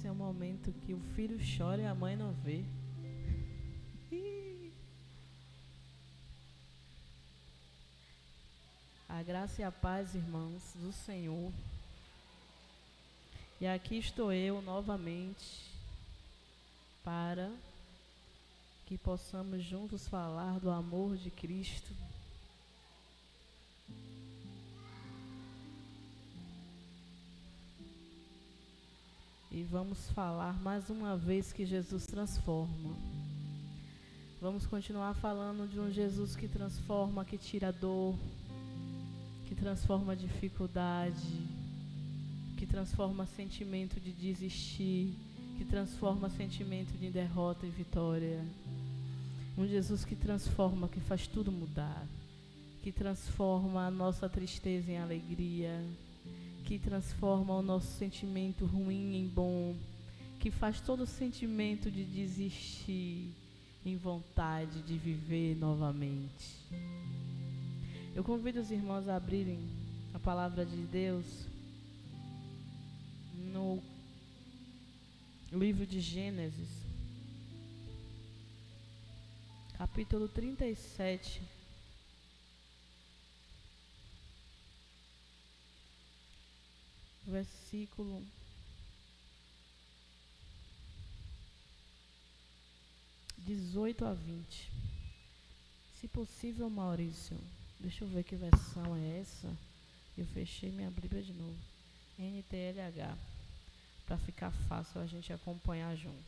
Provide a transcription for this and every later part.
esse é o momento que o filho chora e a mãe não vê. A graça e a paz, irmãos, do Senhor. E aqui estou eu novamente para que possamos juntos falar do amor de Cristo. E vamos falar mais uma vez que Jesus transforma. Vamos continuar falando de um Jesus que transforma, que tira a dor, que transforma a dificuldade, que transforma sentimento de desistir, que transforma sentimento de derrota e vitória. Um Jesus que transforma, que faz tudo mudar, que transforma a nossa tristeza em alegria, que transforma o nosso sentimento ruim em bom, que faz todo o sentimento de desistir em vontade de viver novamente. Eu convido os irmãos a abrirem a palavra de Deus no livro de Gênesis, capítulo 37. Versículo 18 a 20. Se possível, Maurício, deixa eu ver que versão é essa. Eu fechei minha Bíblia de novo. NTLH, para ficar fácil a gente acompanhar juntos.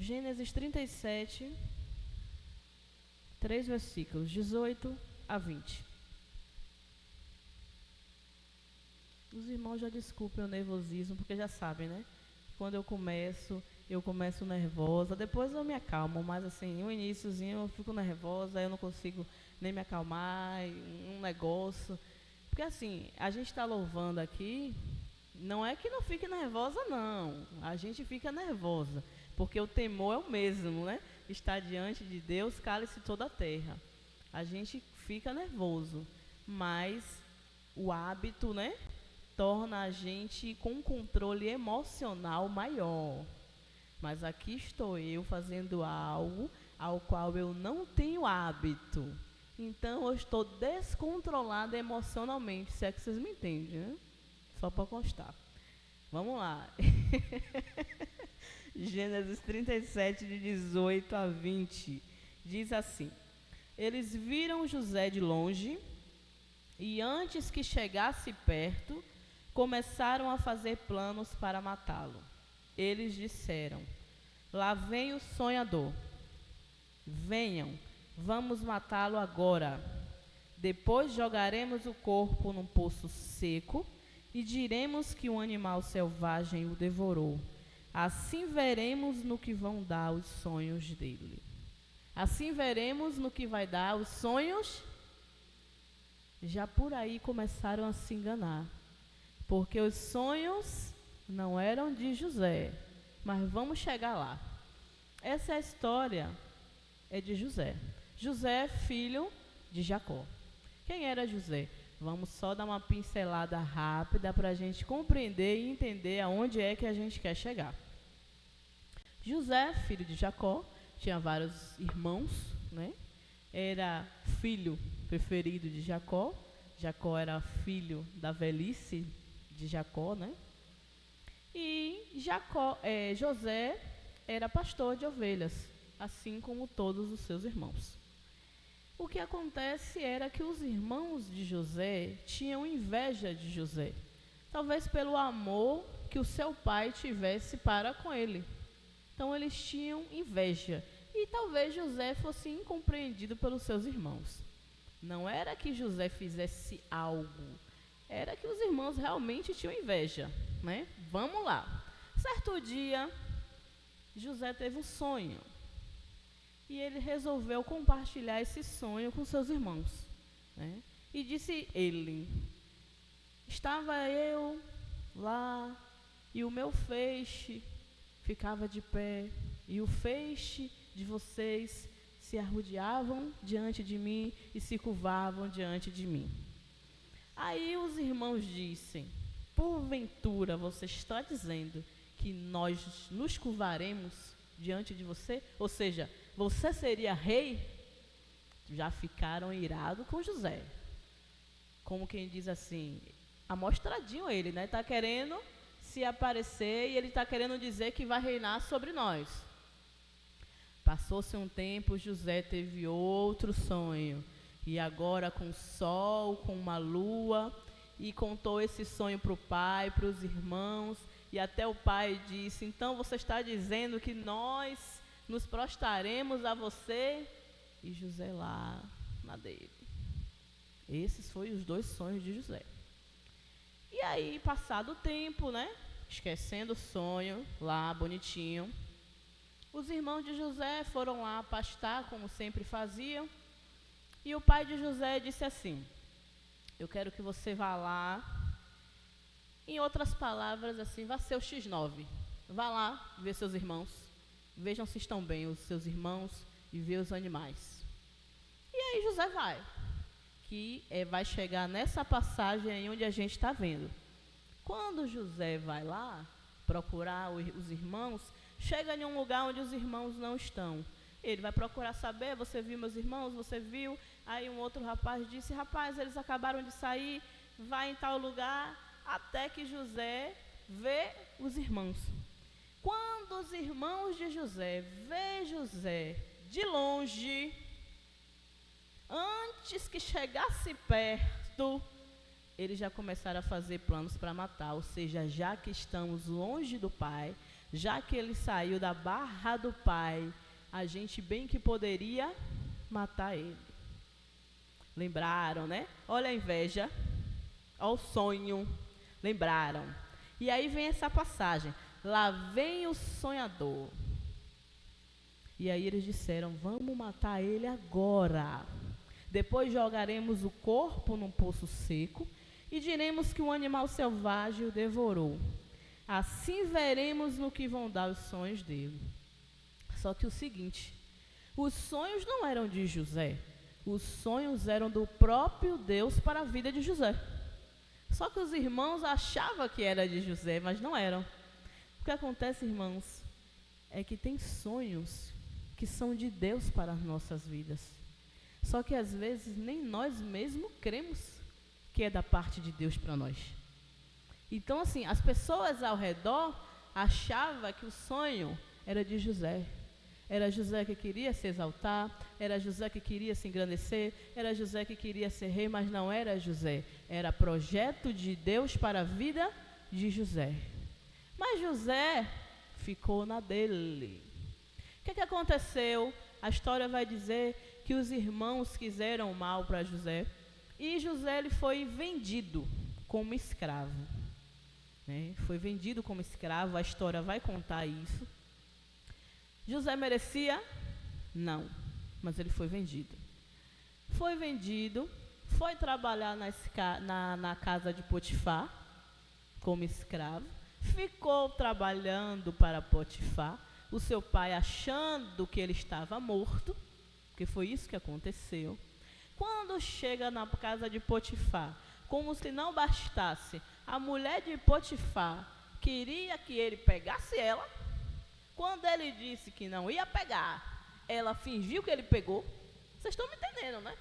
Gênesis 37, 3 versículos, 18 a 20. Os irmãos já desculpem o nervosismo, porque já sabem, né? Quando eu começo nervosa, depois eu me acalmo, mas assim, no iniciozinho eu fico nervosa, eu não consigo nem me acalmar, um negócio. Porque assim, a gente está louvando aqui, não é que não fique nervosa, não. A gente fica nervosa, porque o temor é o mesmo, né? Está diante de Deus, cale-se toda a terra. A gente fica nervoso, mas o hábito, né? Torna a gente com um controle emocional maior. Mas aqui estou eu fazendo algo ao qual eu não tenho hábito. Então eu estou descontrolada emocionalmente, se é que vocês me entendem, né? Só para constar. Vamos lá. Gênesis 37, de 18 a 20. Diz assim: Eles viram José de longe, e antes que chegasse perto, começaram a fazer planos para matá-lo. Eles disseram: Lá vem o sonhador. Venham, vamos matá-lo agora. Depois jogaremos o corpo num poço seco e diremos que um animal selvagem o devorou. Assim veremos no que vão dar os sonhos dele. Assim veremos no que vai dar os sonhos. Já por aí começaram a se enganar, porque os sonhos não eram de José, mas vamos chegar lá. Essa história é de José. José é filho de Jacó. Quem era José? Vamos só dar uma pincelada rápida para a gente compreender e entender aonde é que a gente quer chegar. José, filho de Jacó, tinha vários irmãos, né? Era filho preferido de Jacó. Jacó era filho da velhice de Jacó, né? E José era pastor de ovelhas, assim como todos os seus irmãos. O que acontece era que os irmãos de José tinham inveja de José, talvez pelo amor que o seu pai tivesse para com ele. Então eles tinham inveja, e talvez José fosse incompreendido pelos seus irmãos. Não era que José fizesse algo, era que os irmãos realmente tinham inveja, né? Vamos lá. Certo dia, José teve um sonho, e ele resolveu compartilhar esse sonho com seus irmãos, né? E disse ele: Estava eu lá, e o meu feixe ficava de pé, e o feixe de vocês se arrodeavam diante de mim e se curvavam diante de mim. Aí os irmãos dizem: porventura você está dizendo que nós nos curvaremos diante de você? Ou seja, você seria rei? Já ficaram irados com José. Como quem diz assim, amostradinho ele, né? Está querendo se aparecer e ele está querendo dizer que vai reinar sobre nós. Passou-se um tempo, José teve outro sonho. E agora com o sol, com uma lua, e contou esse sonho para o pai, para os irmãos, e até o pai disse, então você está dizendo que nós nos prostraremos a você? E José lá na dele. Esses foram os 2 sonhos de José. E aí, passado o tempo, né? Esquecendo o sonho, lá bonitinho, os irmãos de José foram lá pastar, como sempre faziam. E o pai de José disse assim, eu quero que você vá lá, em outras palavras assim, vá ser o X9. Vá lá ver seus irmãos, vejam se estão bem os seus irmãos e ver os animais. E aí José vai, que vai chegar nessa passagem aí onde a gente está vendo. Quando José vai lá procurar os irmãos, chega em um lugar onde os irmãos não estão. Ele vai procurar saber, você viu meus irmãos, você viu? Aí um outro rapaz disse, rapaz, eles acabaram de sair, vai em tal lugar, até que José vê os irmãos. Quando os irmãos de José vê José de longe, antes que chegasse perto, eles já começaram a fazer planos para matar, ou seja, já que estamos longe do pai, já que ele saiu da barra do pai, a gente bem que poderia matar ele. Lembraram, né? Olha a inveja, olha o sonho, lembraram. E aí vem essa passagem, lá vem o sonhador. E aí eles disseram, vamos matar ele agora. Depois jogaremos o corpo num poço seco e diremos que um animal selvagem o devorou. Assim veremos no que vão dar os sonhos dele. Só que o seguinte, os sonhos não eram de José, os sonhos eram do próprio Deus para a vida de José. Só que os irmãos achavam que era de José, mas não eram. O que acontece, irmãos, é que tem sonhos que são de Deus para as nossas vidas. Só que às vezes nem nós mesmos cremos que é da parte de Deus para nós. Então assim, as pessoas ao redor achavam que o sonho era de José. Era José que queria se exaltar, era José que queria se engrandecer, era José que queria ser rei, mas não era José. Era projeto de Deus para a vida de José. Mas José ficou na dele. O que aconteceu? A história vai dizer que os irmãos quiseram mal para José e José ele foi vendido como escravo. Né? Foi vendido como escravo, a história vai contar isso. José merecia? Não, mas ele foi vendido. Foi vendido, foi trabalhar na casa de Potifar como escravo, ficou trabalhando para Potifar, o seu pai achando que ele estava morto, porque foi isso que aconteceu. Quando chega na casa de Potifar, como se não bastasse, a mulher de Potifar queria que ele pegasse ela. Quando ele disse que não ia pegar, ela fingiu que ele pegou. Vocês estão me entendendo, né?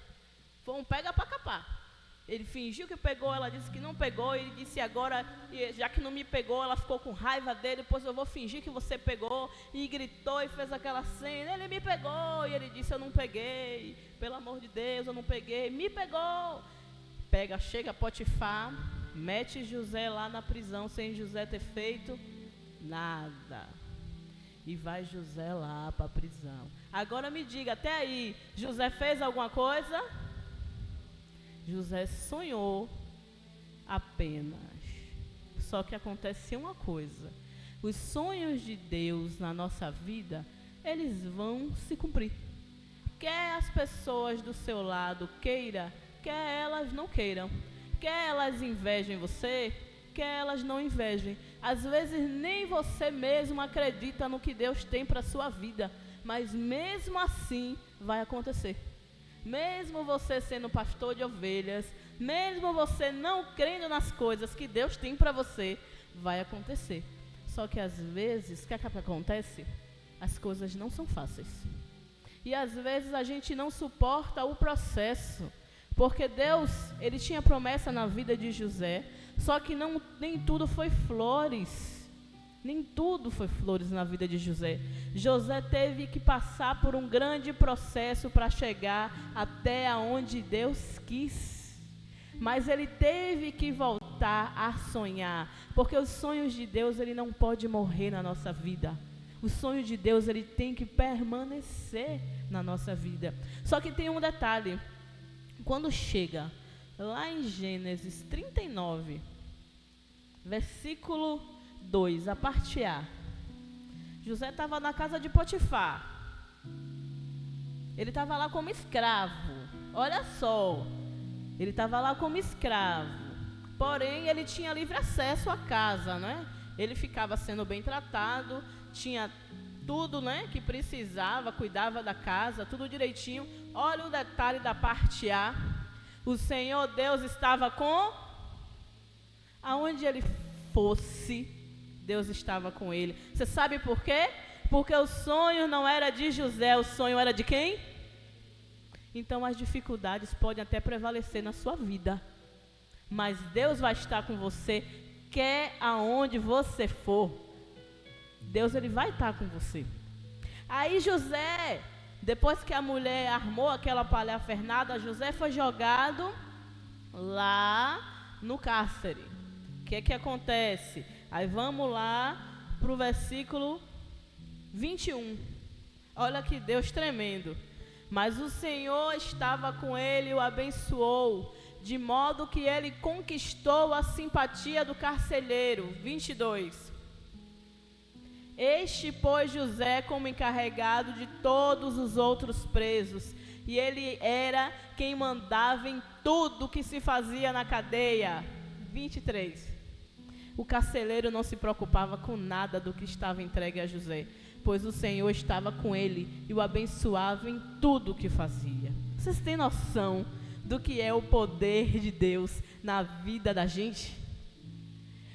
Foi um pega para capar. Ele fingiu que pegou, ela disse que não pegou. Ele disse agora, já que não me pegou, ela ficou com raiva dele. Depois eu vou fingir que você pegou. E gritou e fez aquela cena. Ele me pegou. E ele disse, eu não peguei. Pelo amor de Deus, eu não peguei. Me pegou. Pega, chega Potifar, mete José lá na prisão, sem José ter feito nada. E vai José lá para a prisão. Agora me diga, até aí, José fez alguma coisa? José sonhou apenas. Só que acontece uma coisa. Os sonhos de Deus na nossa vida, eles vão se cumprir. Quer as pessoas do seu lado queira, quer elas não queiram. Quer elas invejem você, quer elas não invejem. Às vezes nem você mesmo acredita no que Deus tem para a sua vida, mas mesmo assim vai acontecer. Mesmo você sendo pastor de ovelhas, mesmo você não crendo nas coisas que Deus tem para você, vai acontecer. Só que às vezes, o que acontece? As coisas não são fáceis. E às vezes a gente não suporta o processo. Porque Deus, Ele tinha promessa na vida de José, só que nem tudo foi flores. Nem tudo foi flores na vida de José. José teve que passar por um grande processo para chegar até aonde Deus quis. Mas ele teve que voltar a sonhar, porque os sonhos de Deus, ele não pode morrer na nossa vida. O sonho de Deus, ele tem que permanecer na nossa vida. Só que tem um detalhe. Quando chega lá em Gênesis 39, versículo 2, a parte A. José estava na casa de Potifar. Ele estava lá como escravo. Olha só. Ele estava lá como escravo. Porém, ele tinha livre acesso à casa, né? Ele ficava sendo bem tratado. Tinha tudo, né, que precisava. Cuidava da casa, tudo direitinho. Olha o detalhe da parte A. O Senhor Deus estava com... Aonde ele fosse, Deus estava com ele. Você sabe por quê? Porque o sonho não era de José, o sonho era de quem? Então as dificuldades podem até prevalecer na sua vida, mas Deus vai estar com você, quer aonde você for. Deus, ele vai estar com você. Aí José, depois que a mulher armou aquela palhafernada, José foi jogado lá no cárcere. O que acontece? Aí vamos lá para o versículo 21. Olha que Deus tremendo. Mas o Senhor estava com ele e o abençoou, de modo que ele conquistou a simpatia do carcereiro. 22. Este pôs José como encarregado de todos os outros presos, e ele era quem mandava em tudo que se fazia na cadeia. 23. O carcereiro não se preocupava com nada do que estava entregue a José, pois o Senhor estava com ele e o abençoava em tudo o que fazia. Vocês têm noção do que é o poder de Deus na vida da gente?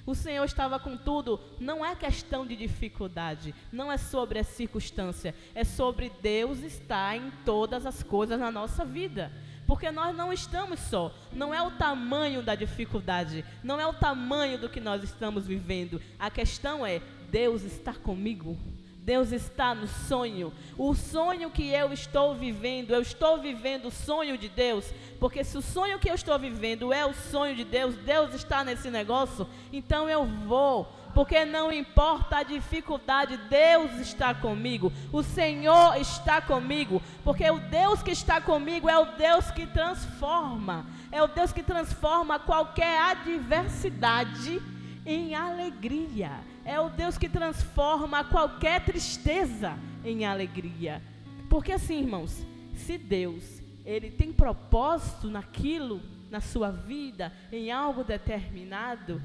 O Senhor estava com tudo. Não é questão de dificuldade, não é sobre a circunstância, é sobre Deus estar em todas as coisas na nossa vida. Porque nós não estamos só, não é o tamanho da dificuldade, não é o tamanho do que nós estamos vivendo. A questão é, Deus está comigo, Deus está no sonho. O sonho que eu estou vivendo o sonho de Deus. Porque se o sonho que eu estou vivendo é o sonho de Deus, Deus está nesse negócio, então eu vou. Porque não importa a dificuldade, Deus está comigo, o Senhor está comigo, porque o Deus que está comigo é o Deus que transforma, é o Deus que transforma qualquer adversidade em alegria, é o Deus que transforma qualquer tristeza em alegria. Porque assim, irmãos, se Deus, ele tem propósito naquilo, na sua vida, em algo determinado,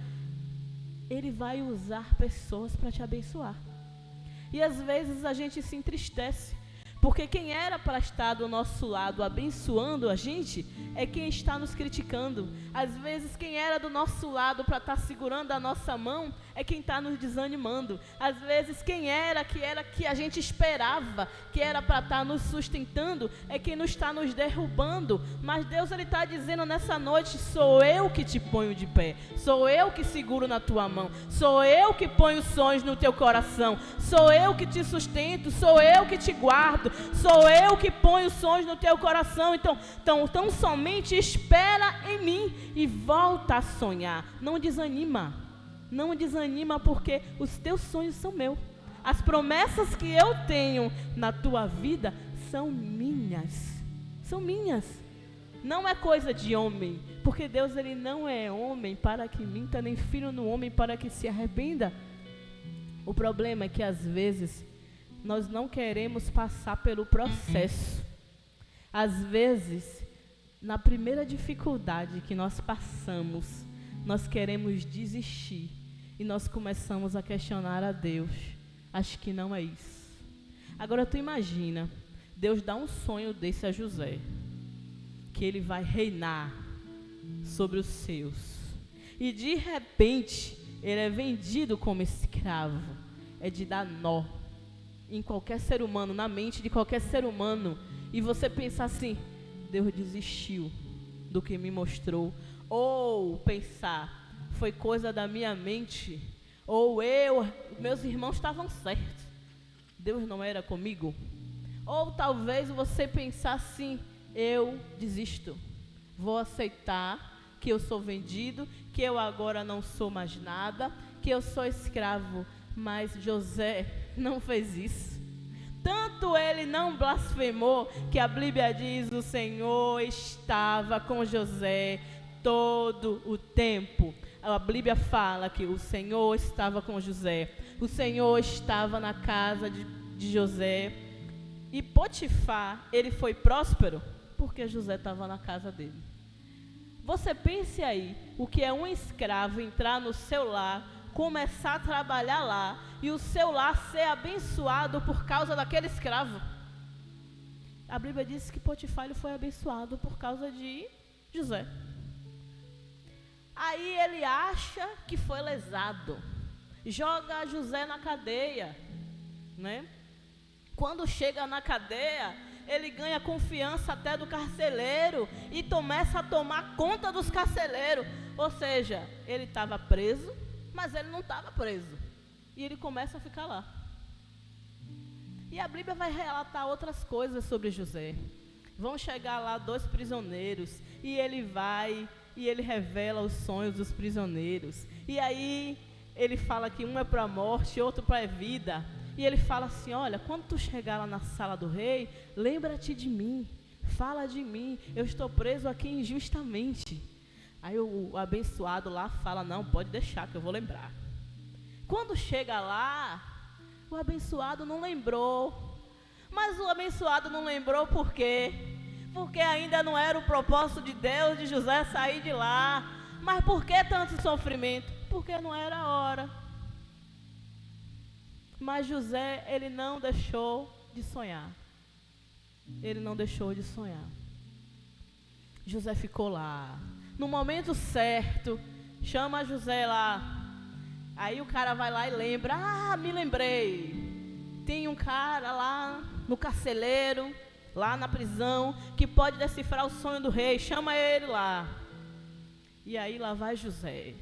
ele vai usar pessoas para te abençoar. E às vezes a gente se entristece, porque quem era para estar do nosso lado abençoando a gente, é quem está nos criticando. Às vezes quem era do nosso lado para estar segurando a nossa mão, é quem está nos desanimando. Às vezes quem era que a gente esperava, que era para estar nos sustentando, é quem nos está nos derrubando. Mas Deus, ele está dizendo nessa noite, sou eu que te ponho de pé, sou eu que seguro na tua mão, sou eu que ponho sonhos no teu coração, sou eu que te sustento, sou eu que te guardo, sou eu que ponho sonhos no teu coração. Então somente espera em mim e volta a sonhar. Não desanima, não desanima, porque os teus sonhos são meus. As promessas que eu tenho na tua vida são minhas, são minhas. Não é coisa de homem, porque Deus, ele não é homem para que minta, nem filho no homem para que se arrependa. O problema é que às vezes nós não queremos passar pelo processo. Às vezes, na primeira dificuldade que nós passamos, nós queremos desistir e nós começamos a questionar a Deus. Acho que não é isso. Agora tu imagina, Deus dá um sonho desse a José. que ele vai reinar sobre os seus. E de repente, ele é vendido como escravo. É de dar nó em qualquer ser humano, na mente de qualquer ser humano. E você pensar assim, Deus desistiu do que me mostrou. Ou pensar, foi coisa da minha mente. Ou meus irmãos estavam certos, Deus não era comigo. Ou talvez você pensar assim, eu desisto, vou aceitar que eu sou vendido, que eu agora não sou mais nada, que eu sou escravo. Mas José não fez isso. Tanto ele não blasfemou, que a Bíblia diz, o Senhor estava com José todo o tempo. A Bíblia fala que o Senhor estava com José. O Senhor estava na casa de José. E Potifar, ele foi próspero porque José estava na casa dele. Você pense aí, o que é um escravo entrar no seu lar, começar a trabalhar lá, e o seu lar ser abençoado por causa daquele escravo. A Bíblia diz que Potifar ele foi abençoado por causa de José. Aí ele acha que foi lesado, joga José na cadeia, né? Quando chega na cadeia, ele ganha confiança até do carcereiro e começa a tomar conta dos carcereiros. Ou seja, ele estava preso, mas ele não estava preso. E ele começa a ficar lá. E a Bíblia vai relatar outras coisas sobre José. Vão chegar lá 2 prisioneiros e ele vai e ele revela os sonhos dos prisioneiros. E aí ele fala que um é para a morte, outro para a vida. E ele fala assim, olha, quando tu chegar lá na sala do rei, lembra-te de mim, fala de mim, eu estou preso aqui injustamente. Aí o abençoado lá fala, não, pode deixar que eu vou lembrar. Quando chega lá, o abençoado não lembrou. Mas o abençoado não lembrou por quê? Porque ainda não era o propósito de Deus de José sair de lá. Mas por que tanto sofrimento? Porque não era a hora. Mas José, ele não deixou de sonhar. Ele não deixou de sonhar. José ficou lá. No momento certo, chama José lá. Aí o cara vai lá e lembra, me lembrei. Tem um cara lá no carcereiro, lá na prisão, que pode decifrar o sonho do rei. Chama ele lá. E aí lá vai José.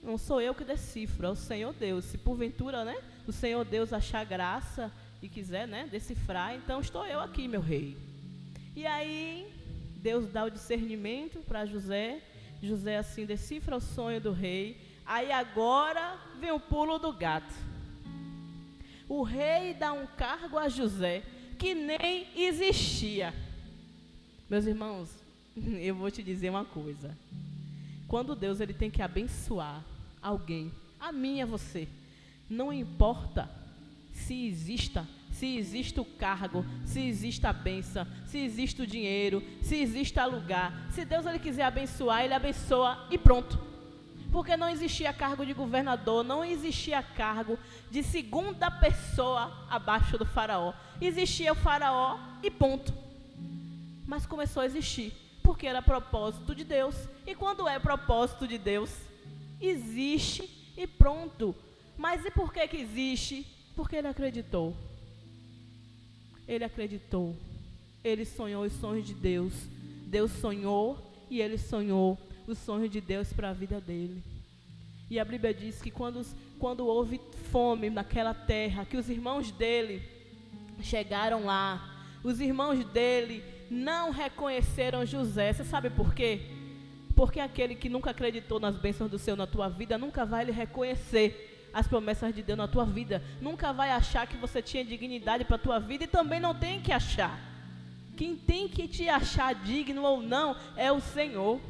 Não sou eu que decifro, é o Senhor Deus. Se porventura, né, o Senhor Deus achar graça e quiser, né, decifrar, então estou eu aqui, meu rei. E aí Deus dá o discernimento para José. José assim decifra o sonho do rei. Aí agora vem o pulo do gato. O rei dá um cargo a José que nem existia. Meus irmãos, eu vou te dizer uma coisa. Quando Deus ele tem que abençoar alguém, a mim e a você, não importa se existe o cargo, se existe a bênção, se existe o dinheiro, se existe o lugar. Se Deus ele quiser abençoar, ele abençoa e pronto. Porque não existia cargo de governador, não existia cargo de segunda pessoa abaixo do faraó. Existia o faraó e ponto. Mas começou a existir, porque era propósito de Deus. E quando é propósito de Deus, existe e pronto. Mas e por que existe? Porque ele acreditou. Ele acreditou. Ele sonhou os sonhos de Deus. Deus sonhou e ele sonhou os sonhos de Deus para a vida dele. E a Bíblia diz que quando houve fome naquela terra, que os irmãos dele chegaram lá, os irmãos dele não reconheceram José. Você sabe por quê? Porque aquele que nunca acreditou nas bênçãos do Senhor na tua vida, nunca vai lhe reconhecer as promessas de Deus na tua vida. Nunca vai achar que você tinha dignidade para a tua vida e também não tem que achar. Quem tem que te achar digno ou não é o Senhor.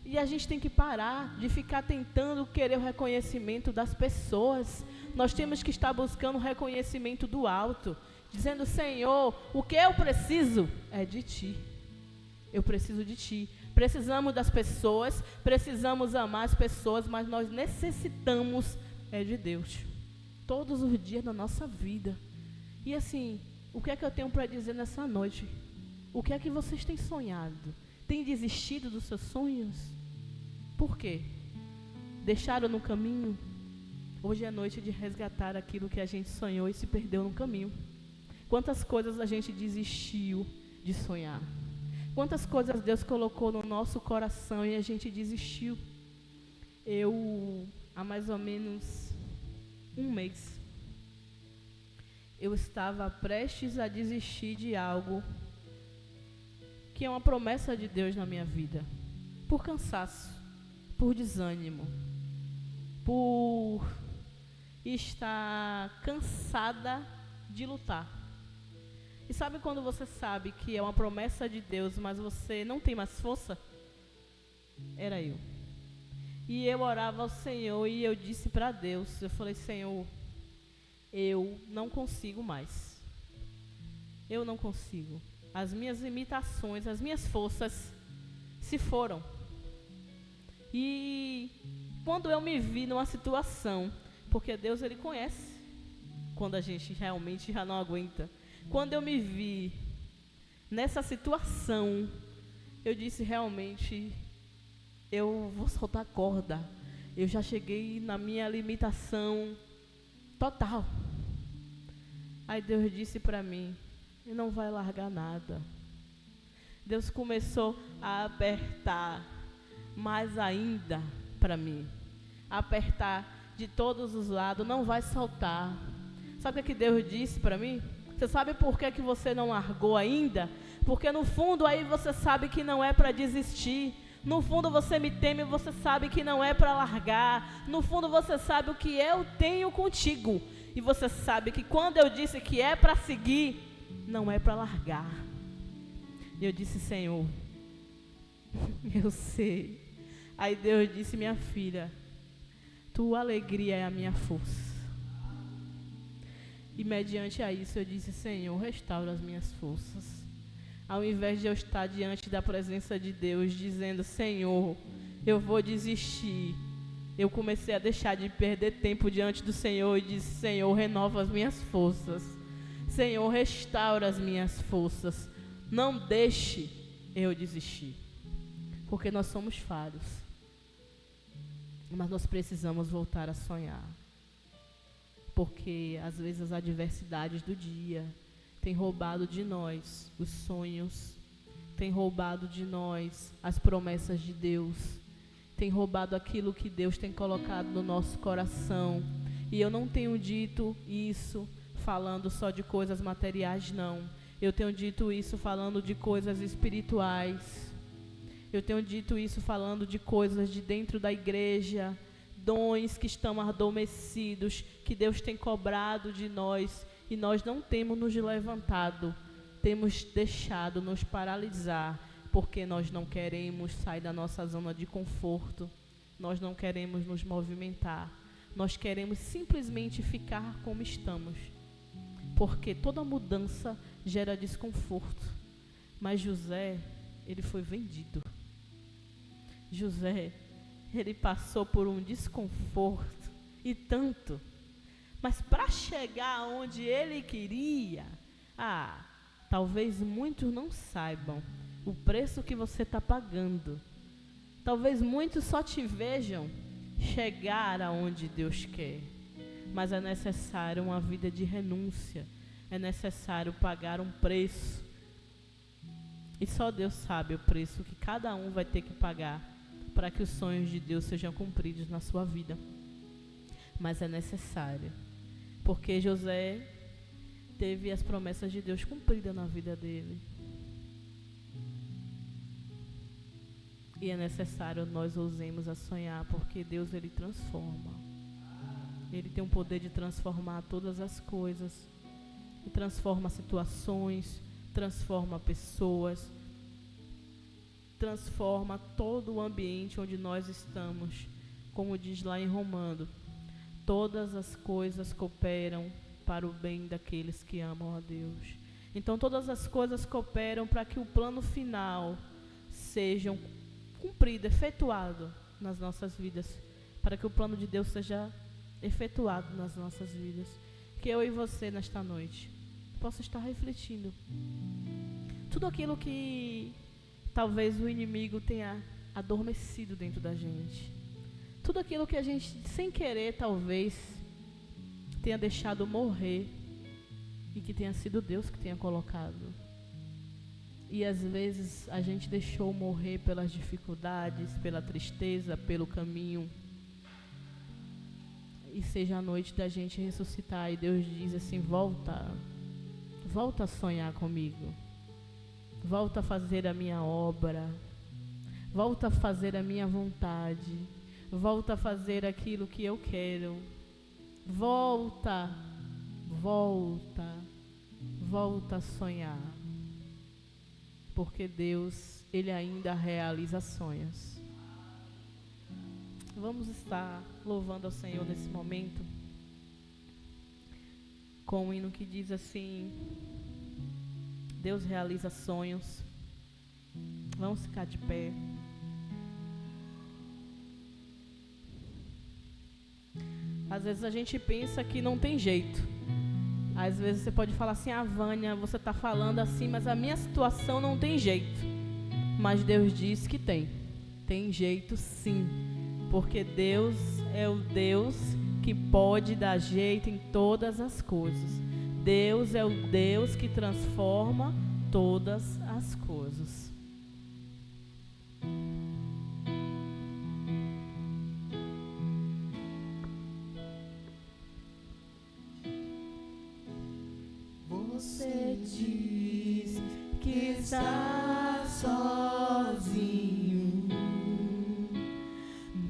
E a gente tem que parar de ficar tentando querer o reconhecimento das pessoas. Nós temos que estar buscando o reconhecimento do alto, dizendo, Senhor, o que eu preciso é de Ti. Eu preciso de Ti. Precisamos das pessoas, precisamos amar as pessoas, mas nós necessitamos de Deus. Todos os dias da nossa vida. E assim, o que é que eu tenho para dizer nessa noite? O que é que vocês têm sonhado? Têm desistido dos seus sonhos? Por quê? Deixaram no caminho? Hoje é noite de resgatar aquilo que a gente sonhou e se perdeu no caminho. Quantas coisas a gente desistiu de sonhar? Quantas coisas Deus colocou no nosso coração e a gente desistiu? Eu, há mais ou menos um mês, eu estava prestes a desistir de algo que é uma promessa de Deus na minha vida. Por cansaço, por desânimo, por estar cansada de lutar. E sabe quando você sabe que é uma promessa de Deus, mas você não tem mais força? Era eu. E eu orava ao Senhor e eu disse para Deus, eu falei, Senhor, eu não consigo mais. Eu não consigo. As minhas limitações, as minhas forças se foram. E quando eu me vi numa situação, porque Deus, Ele conhece quando a gente realmente já não aguenta. Quando eu me vi nessa situação, eu disse, realmente, eu vou soltar a corda. Eu já cheguei na minha limitação total. Aí Deus disse para mim, e não vai largar nada. Deus começou a apertar mais ainda para mim. Apertar de todos os lados, não vai soltar. Sabe o que Deus disse para mim? Você sabe por que você não largou ainda? Porque no fundo aí você sabe que não é para desistir. No fundo você me teme, você sabe que não é para largar. No fundo você sabe o que eu tenho contigo. E você sabe que quando eu disse que é para seguir, não é para largar. E eu disse, Senhor, eu sei. Aí Deus disse, minha filha, tua alegria é a minha força. E mediante a isso eu disse, Senhor, restaura as minhas forças. Ao invés de eu estar diante da presença de Deus, dizendo, Senhor, eu vou desistir, eu comecei a deixar de perder tempo diante do Senhor e disse, Senhor, renova as minhas forças. Senhor, restaura as minhas forças. Não deixe eu desistir. Porque nós somos falhos. Mas nós precisamos voltar a sonhar. Porque às vezes as adversidades do dia têm roubado de nós os sonhos, têm roubado de nós as promessas de Deus, têm roubado aquilo que Deus tem colocado no nosso coração. E eu não tenho dito isso falando só de coisas materiais, não. Eu tenho dito isso falando de coisas espirituais. Eu tenho dito isso falando de coisas de dentro da igreja, dons que estão adormecidos, que Deus tem cobrado de nós, e nós não temos nos levantado, temos deixado nos paralisar, porque nós não queremos sair da nossa zona de conforto, nós não queremos nos movimentar, nós queremos simplesmente ficar como estamos, porque toda mudança gera desconforto. Mas José, ele foi vendido. José, ele passou por um desconforto e tanto, mas para chegar onde ele queria, talvez muitos não saibam o preço que você está pagando. Talvez muitos só te vejam chegar aonde Deus quer, mas é necessário uma vida de renúncia, é necessário pagar um preço. E só Deus sabe o preço que cada um vai ter que pagar para que os sonhos de Deus sejam cumpridos na sua vida. Mas é necessário, porque José teve as promessas de Deus cumpridas na vida dele. E é necessário nós ousemos a sonhar, porque Deus, ele transforma. Ele tem o poder de transformar todas as coisas. E transforma situações, transforma pessoas, transforma todo o ambiente onde nós estamos. Como diz lá em Romano, todas as coisas cooperam para o bem daqueles que amam a Deus. Então todas as coisas cooperam para que o plano final seja cumprido, efetuado nas nossas vidas, para que o plano de Deus seja efetuado nas nossas vidas. Que eu e você nesta noite possa estar refletindo. tudo aquilo que talvez o inimigo tenha adormecido dentro da gente. Tudo aquilo que a gente, sem querer, talvez, tenha deixado morrer e que tenha sido Deus que tenha colocado. E às vezes a gente deixou morrer pelas dificuldades, pela tristeza, pelo caminho. E seja a noite da gente ressuscitar e Deus diz assim: volta a sonhar comigo. Volta a fazer a minha obra. Volta a fazer a minha vontade. Volta a fazer aquilo que eu quero. Volta a sonhar. Porque Deus, Ele ainda realiza sonhos. Vamos estar louvando ao Senhor nesse momento com um hino que diz assim: Deus realiza sonhos. Vamos ficar de pé. Às vezes a gente pensa que não tem jeito. Às vezes você pode falar assim: Vânia, você está falando assim, mas a minha situação não tem jeito. Mas Deus diz que tem. Tem jeito sim. Porque Deus é o Deus que pode dar jeito em todas as coisas. Deus é o Deus que transforma todas as coisas. Você diz que está sozinho,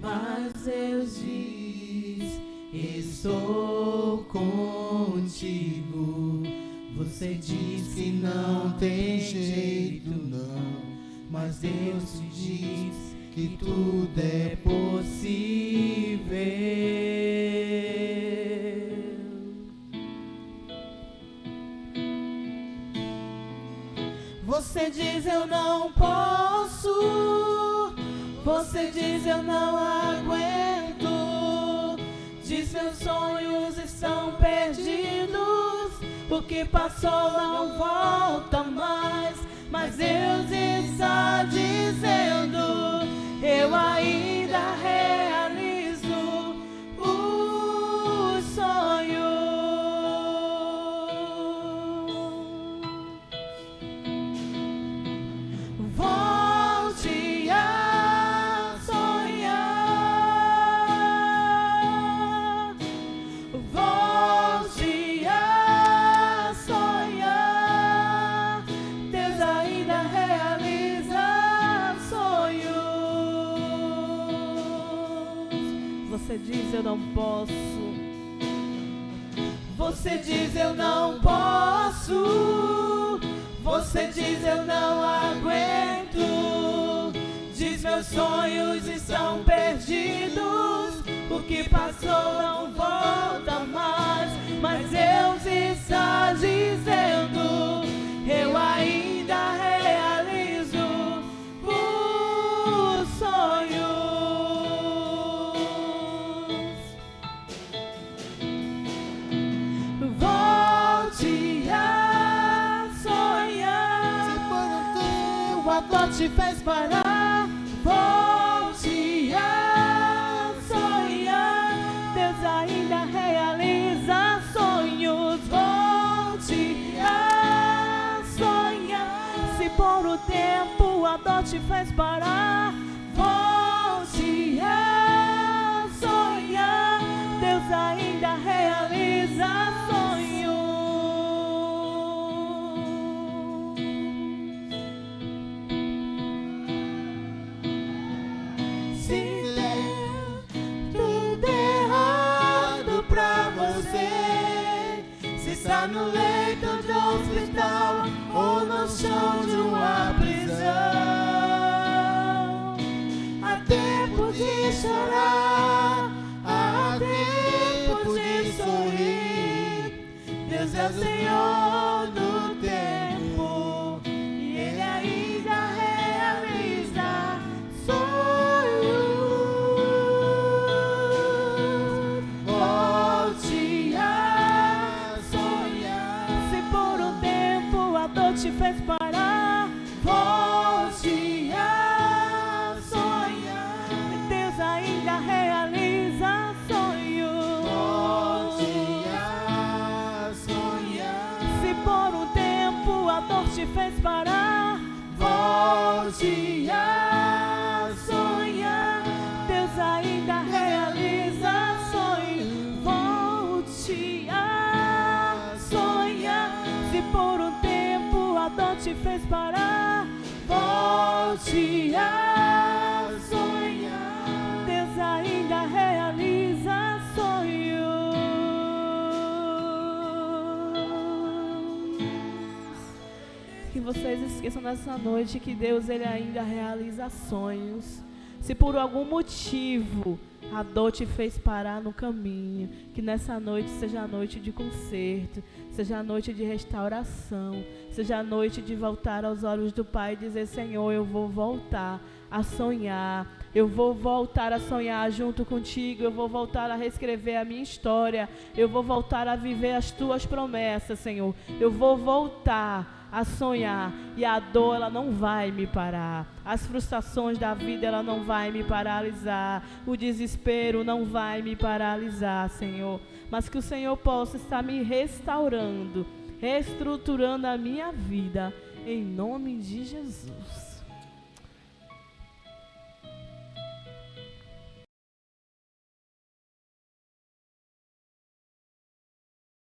mas Deus diz: estou contigo. Você diz que não tem jeito, não, mas Deus te diz que tudo é possível. Você diz: eu não posso. Você diz: eu não aguento. Diz: meus sonhos estão perdidos. O que passou não volta mais. Mas Deus está dizendo: eu ainda realizo os sonhos. Volte a sonhar. Volte a sonhar. Deus ainda realiza sonhos. Você diz: eu não posso. Você diz: eu não posso. Você diz: eu não aguento. Diz: meus sonhos estão perdidos. O que passou não volta mais. Mas Deus está dizendo: eu ainda realizo os sonhos. Volte a sonhar. Se por um tempo a dor te fez parar, volte a sonhar. Deus ainda realiza sonhos. Volte a sonhar. Se por um tempo a dor te fez parar, volte a sonhar. Deus ainda realiza sonhos. Se der tudo errado pra você, se está no leito de um hospital ou no chão de uma prisão, há tempo de chorar, há tempo de sorrir. Deus é o Senhor do tempo e Ele ainda realiza sonhos. Volte a sonhar. Se por um tempo a dor te fez parar, te fez parar, volte a sonhar. Deus ainda realiza sonhos. Que vocês esqueçam nessa noite que Deus, Ele ainda realiza sonhos. Se por algum motivo a dor te fez parar no caminho, que nessa noite seja a noite de conserto, seja a noite de restauração, seja a noite de voltar aos olhos do Pai e dizer: Senhor, eu vou voltar a sonhar, eu vou voltar a sonhar junto contigo, eu vou voltar a reescrever a minha história, eu vou voltar a viver as tuas promessas, Senhor, eu vou voltar a sonhar, e a dor, ela não vai me parar, as frustrações da vida, ela não vai me paralisar, o desespero não vai me paralisar, Senhor, mas que o Senhor possa estar me restaurando, reestruturando a minha vida, em nome de Jesus.